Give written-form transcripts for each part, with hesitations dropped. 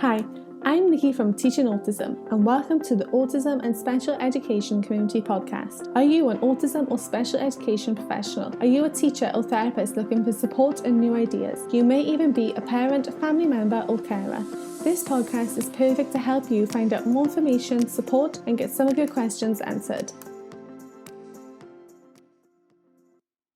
Hi, I'm Nikki from Teaching Autism and welcome to the Autism and Special Education Community Podcast. Are you an autism or special education professional? Are you a teacher or therapist looking for support and new ideas? You may even be a parent, family member or carer. This podcast is perfect to help you find out more information, support and get some of your questions answered.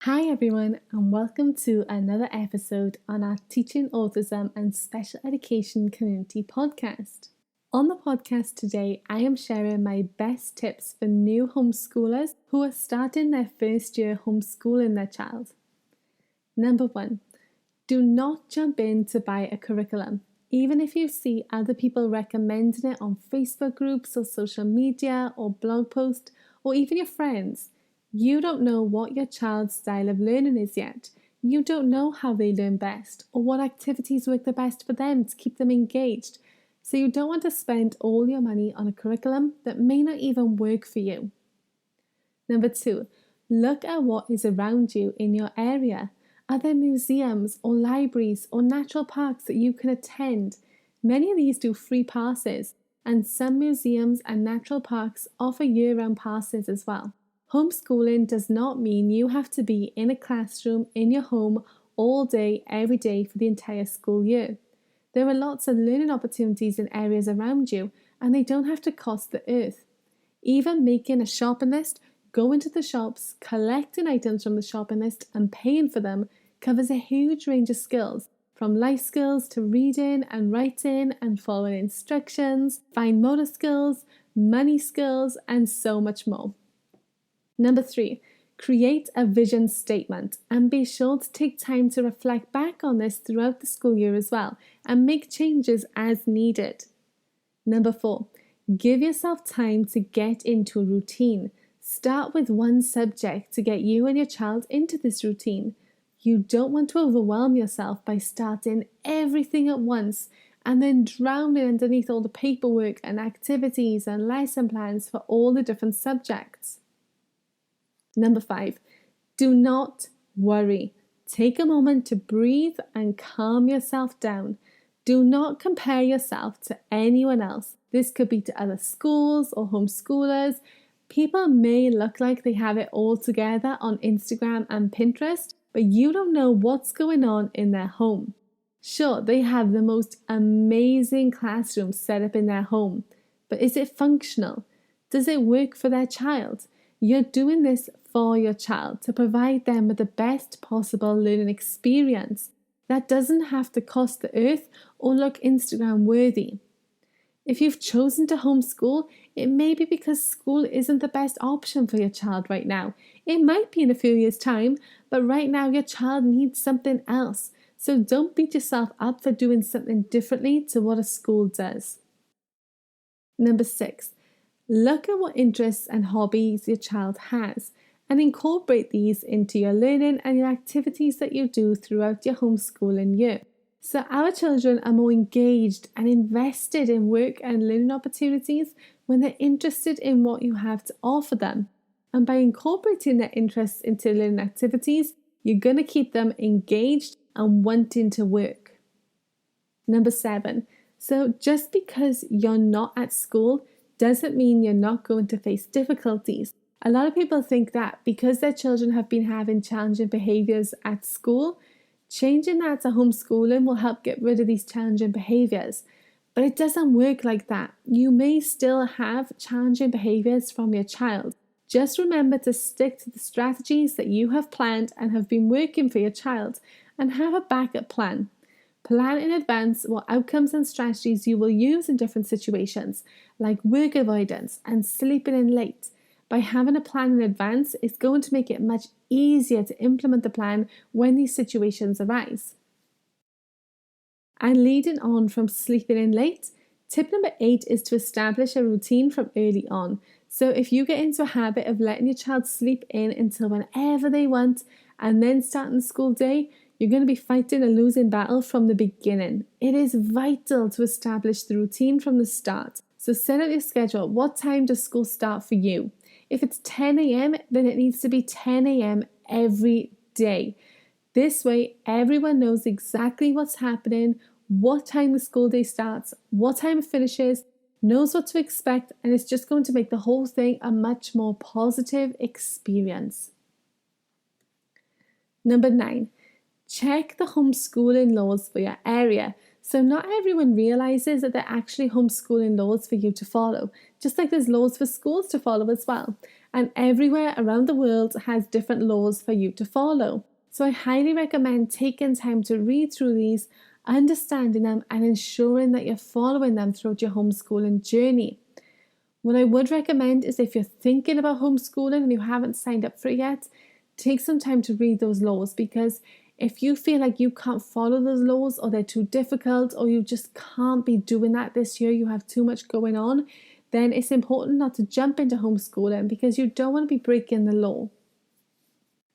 Hi everyone and welcome to another episode on our Teaching Autism and Special Education Community Podcast. On the podcast today, I am sharing my best tips for new homeschoolers who are starting their first year homeschooling their child. Number 1, do not jump in to buy a curriculum. Even if you see other people recommending it on Facebook groups or social media or blog posts or even your friends, you don't know what your child's style of learning is yet. You don't know how they learn best or what activities work the best for them to keep them engaged. So you don't want to spend all your money on a curriculum that may not even work for you. Number 2, look at what is around you in your area. Are there museums or libraries or natural parks that you can attend? Many of these do free passes, and some museums and natural parks offer year-round passes as well. Homeschooling does not mean you have to be in a classroom in your home all day, every day for the entire school year. There are lots of learning opportunities in areas around you, and they don't have to cost the earth. Even making a shopping list, going to the shops, collecting items from the shopping list and paying for them covers a huge range of skills, from life skills to reading and writing and following instructions, fine motor skills, money skills, and so much more. Number 3, create a vision statement and be sure to take time to reflect back on this throughout the school year as well and make changes as needed. Number 4, give yourself time to get into a routine. Start with one subject to get you and your child into this routine. You don't want to overwhelm yourself by starting everything at once and then drowning underneath all the paperwork and activities and lesson plans for all the different subjects. Number 5, do not worry. Take a moment to breathe and calm yourself down. Do not compare yourself to anyone else. This could be to other schools or homeschoolers. People may look like they have it all together on Instagram and Pinterest, but you don't know what's going on in their home. Sure, they have the most amazing classroom set up in their home, but is it functional? Does it work for their child? You're doing this for your child to provide them with the best possible learning experience that doesn't have to cost the earth or look Instagram worthy. If you've chosen to homeschool, it may be because school isn't the best option for your child right now. It might be in a few years' time, but right now your child needs something else. So don't beat yourself up for doing something differently to what a school does. Number 6, look at what interests and hobbies your child has and incorporate these into your learning and your activities that you do throughout your homeschooling year. So our children are more engaged and invested in work and learning opportunities when they're interested in what you have to offer them. And by incorporating their interests into learning activities, you're going to keep them engaged and wanting to work. Number 7, so just because you're not at school doesn't mean you're not going to face difficulties. A lot of people think that because their children have been having challenging behaviours at school, changing that to homeschooling will help get rid of these challenging behaviours. But it doesn't work like that. You may still have challenging behaviours from your child. Just remember to stick to the strategies that you have planned and have been working for your child and have a backup plan. Plan in advance what outcomes and strategies you will use in different situations, like work avoidance and sleeping in late. By having a plan in advance, it's going to make it much easier to implement the plan when these situations arise. And leading on from sleeping in late, tip number 8 is to establish a routine from early on. So if you get into a habit of letting your child sleep in until whenever they want and then starting the school day, you're going to be fighting a losing battle from the beginning. It is vital to establish the routine from the start. So set up your schedule. What time does school start for you? If it's 10 a.m, then it needs to be 10 a.m. every day. This way, everyone knows exactly what's happening, what time the school day starts, what time it finishes, knows what to expect, and it's just going to make the whole thing a much more positive experience. Number 9, check the homeschooling laws for your area. So not everyone realizes that they're actually homeschooling laws for you to follow, just like there's laws for schools to follow as well. And everywhere around the world has different laws for you to follow. So I highly recommend taking time to read through these, understanding them, and ensuring that you're following them throughout your homeschooling journey. What I would recommend is if you're thinking about homeschooling and you haven't signed up for it yet, take some time to read those laws, because if you feel like you can't follow those laws, or they're too difficult, or you just can't be doing that this year, you have too much going on, then it's important not to jump into homeschooling because you don't want to be breaking the law.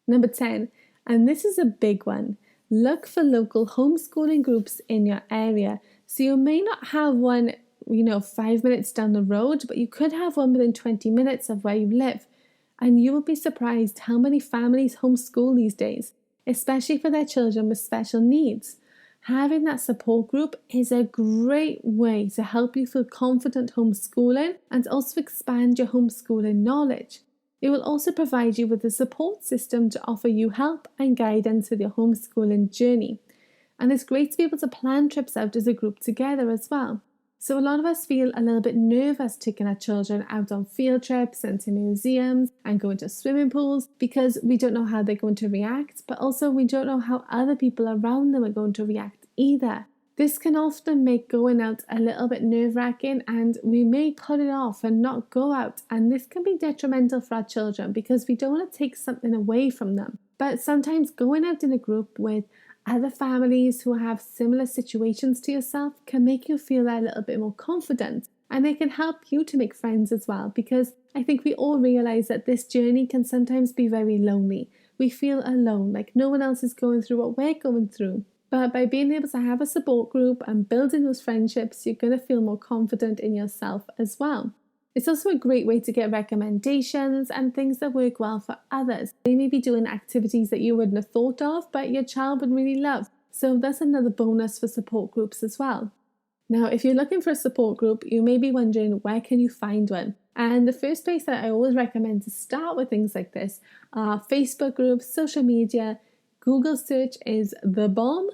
Number 10, and this is a big one, look for local homeschooling groups in your area. So you may not have one, 5 minutes down the road, but you could have one within 20 minutes of where you live. And you will be surprised how many families homeschool these days, especially for their children with special needs. Having that support group is a great way to help you feel confident homeschooling and also expand your homeschooling knowledge. It will also provide you with a support system to offer you help and guidance with your homeschooling journey. And it's great to be able to plan trips out as a group together as well. So a lot of us feel a little bit nervous taking our children out on field trips and to museums and going to swimming pools because we don't know how they're going to react, but also we don't know how other people around them are going to react either. This can often make going out a little bit nerve-wracking, and we may put it off and not go out, and this can be detrimental for our children because we don't want to take something away from them. But sometimes going out in a group with other families who have similar situations to yourself can make you feel a little bit more confident, and they can help you to make friends as well, because I think we all realize that this journey can sometimes be very lonely. We feel alone, like no one else is going through what we're going through. But by being able to have a support group and building those friendships, you're going to feel more confident in yourself as well. It's also a great way to get recommendations and things that work well for others. They may be doing activities that you wouldn't have thought of, but your child would really love. So that's another bonus for support groups as well. Now, if you're looking for a support group, you may be wondering, where can you find one? And the first place that I always recommend to start with things like this are Facebook groups, social media. Google search is the bomb.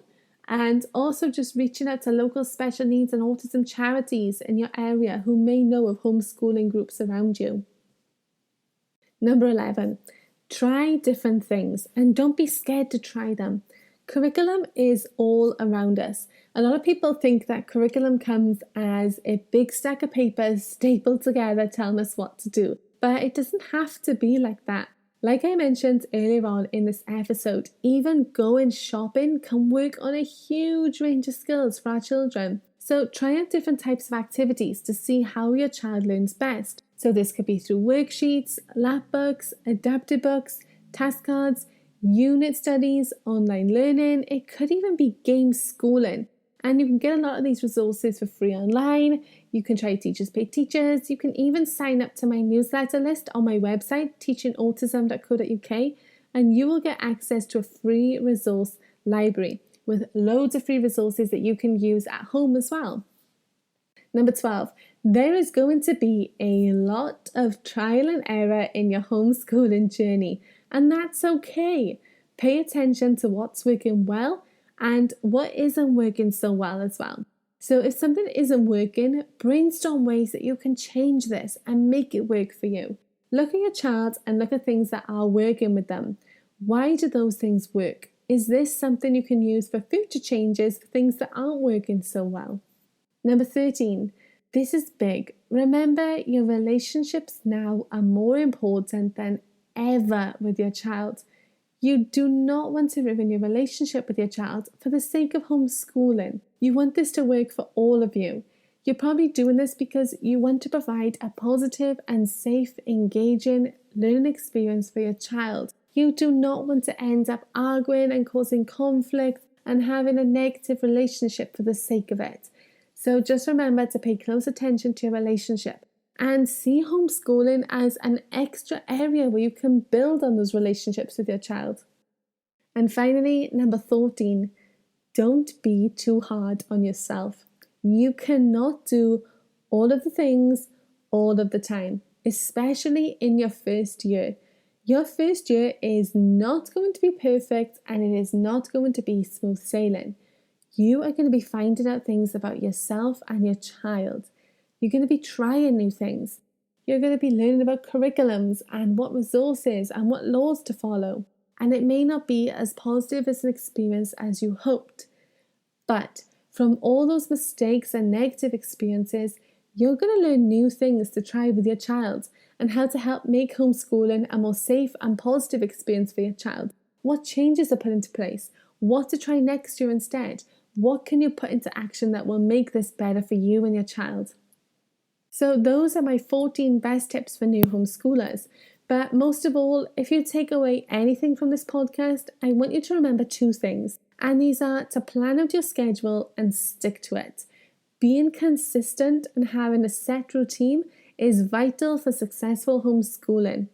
And also just reaching out to local special needs and autism charities in your area who may know of homeschooling groups around you. Number 11, try different things and don't be scared to try them. Curriculum is all around us. A lot of people think that curriculum comes as a big stack of papers stapled together telling us what to do, but it doesn't have to be like that. Like I mentioned earlier on in this episode, even going shopping can work on a huge range of skills for our children. So try out different types of activities to see how your child learns best. So this could be through worksheets, lap books, adapted books, task cards, unit studies, online learning. It could even be game schooling. And you can get a lot of these resources for free online. You can try Teachers Pay Teachers. You can even sign up to my newsletter list on my website, teachingautism.co.uk, and you will get access to a free resource library with loads of free resources that you can use at home as well. Number 12, there is going to be a lot of trial and error in your homeschooling journey, and that's okay. Pay attention to what's working well and what isn't working so well as well. So if something isn't working, brainstorm ways that you can change this and make it work for you. Look at your child and look at things that are working with them. Why do those things work? Is this something you can use for future changes for things that aren't working so well? Number 13, this is big. Remember, your relationships now are more important than ever with your child. You do not want to ruin your relationship with your child for the sake of homeschooling. You want this to work for all of you. You're probably doing this because you want to provide a positive and safe, engaging learning experience for your child. You do not want to end up arguing and causing conflict and having a negative relationship for the sake of it. So just remember to pay close attention to your relationship and see homeschooling as an extra area where you can build on those relationships with your child. And finally, number 14, don't be too hard on yourself. You cannot do all of the things all of the time, especially in your first year. Your first year is not going to be perfect and it is not going to be smooth sailing. You are going to be finding out things about yourself and your child. You're going to be trying new things. You're going to be learning about curriculums and what resources and what laws to follow. And it may not be as positive as an experience as you hoped. But from all those mistakes and negative experiences, you're going to learn new things to try with your child and how to help make homeschooling a more safe and positive experience for your child. What changes are put into place? What to try next year instead? What can you put into action that will make this better for you and your child? So those are my 14 best tips for new homeschoolers. But most of all, if you take away anything from this podcast, I want you to remember 2 things. And these are to plan out your schedule and stick to it. Being consistent and having a set routine is vital for successful homeschooling.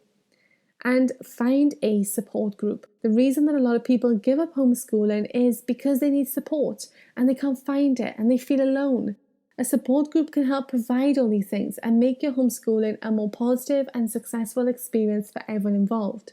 And find a support group. The reason that a lot of people give up homeschooling is because they need support and they can't find it and they feel alone. A support group can help provide all these things and make your homeschooling a more positive and successful experience for everyone involved.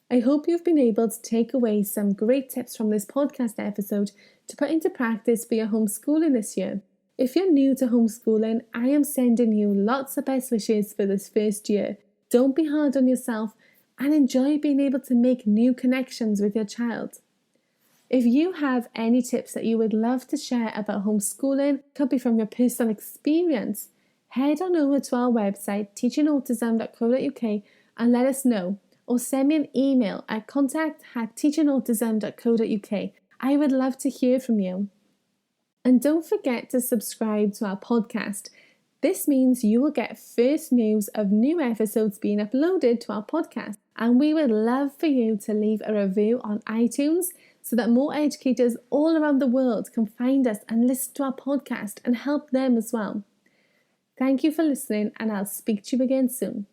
I hope you've been able to take away some great tips from this podcast episode to put into practice for your homeschooling this year. If you're new to homeschooling, I am sending you lots of best wishes for this first year. Don't be hard on yourself and enjoy being able to make new connections with your child. If you have any tips that you would love to share about homeschooling, could be from your personal experience, head on over to our website teachingautism.co.uk and let us know, or send me an email at contact@teachingautism.co.uk. I would love to hear from you. And don't forget to subscribe to our podcast. This means you will get first news of new episodes being uploaded to our podcast. And we would love for you to leave a review on iTunes so that more educators all around the world can find us and listen to our podcast and help them as well. Thank you for listening, and I'll speak to you again soon.